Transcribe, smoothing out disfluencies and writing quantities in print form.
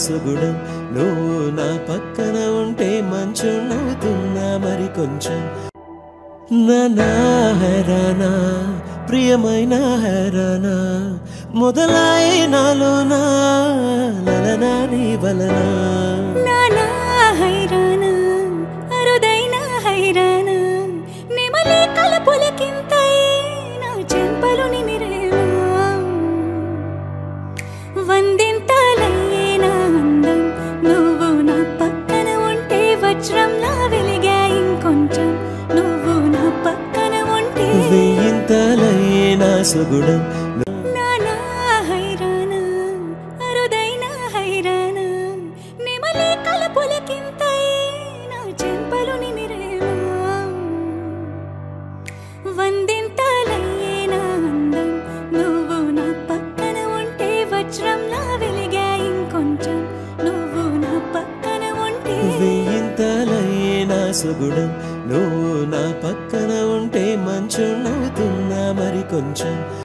సుగుణం నువ్వు నా పక్కన ఉంటే మంచునవుతున్నా మరి కొంచెం నా హైరానా ప్రియమైన హైరానా మొదలై నాలోనా లలనా నీ వలనా నానా హైరానా అరుదైన హైరానా నెమలి కలపులకింతై నా చెంపలు నిమిరేవా వందింతలయ్యేనా అందం నువ్వు నా పక్కన ఉంటే వజ్రంలా వెలిగా ఇంకొంచెం నువ్వు నా పక్కన ఉంటే వెయ్యింతలయ్యేనా సుగుణం నానా హైరానా అరుదైన హైరానా నెమలి కలపులకింతై నా చెంపలు నిమిరేవా వందింతలయ్యేనా అందం నువ్వు నా పక్కన ఉంటే వజ్రంలా వెలిగా ఇంకొంచెం నువ్వు నా పక్కన ఉంటే వెయ్యింతలయ్యేనా సుగుణం నువ్వు నా పక్కన ఉంటే మంచునవుతున్నా మరి కొంచెం